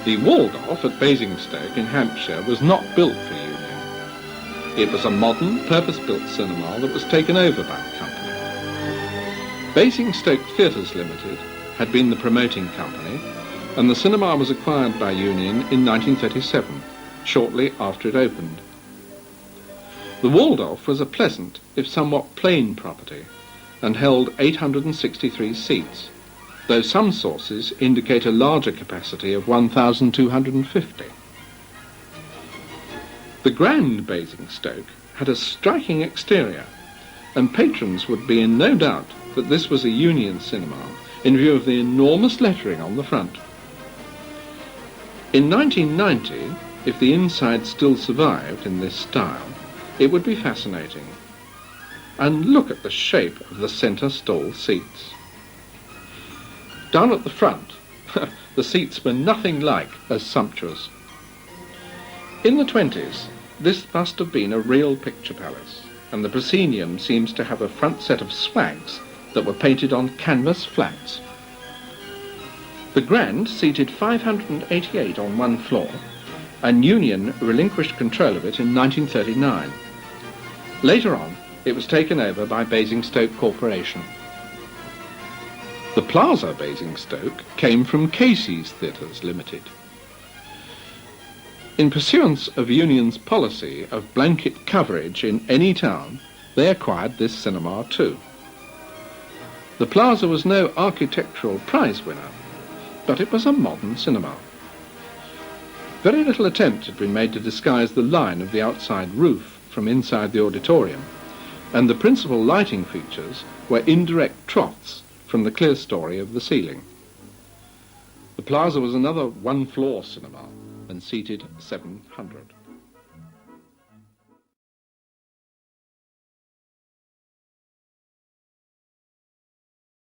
The Waldorf at Basingstoke in Hampshire was not built for Union. It was a modern, purpose-built cinema that was taken over by the company. Basingstoke Theatres Limited had been the promoting company, and the cinema was acquired by Union in 1937, shortly after it opened. The Waldorf was a pleasant, if somewhat plain property, and held 863 seats, though some sources indicate a larger capacity of 1,250. The Grand Basingstoke had a striking exterior, and patrons would be in no doubt that this was a Union cinema in view of the enormous lettering on the front. In 1990, if the inside still survived in this style, it would be fascinating. And look at the shape of the centre stall seats. Down at the front, the seats were nothing like as sumptuous. In the 20s, this must have been a real picture palace, and the proscenium seems to have a front set of swags that were painted on canvas flats. The Grand seated 588 on one floor, and Union relinquished control of it in 1939. Later on, it was taken over by Basingstoke Corporation. The PLAZA Basingstoke came from Casey's Theatres Limited. In pursuance of Union's policy of blanket coverage in any town, they acquired this cinema too. The PLAZA was no architectural prize winner, but it was a modern cinema. Very little attempt had been made to disguise the line of the outside roof from inside the auditorium, and the principal lighting features were indirect troughs from the clear story of the ceiling. The PLAZA was another one-floor cinema and seated 700.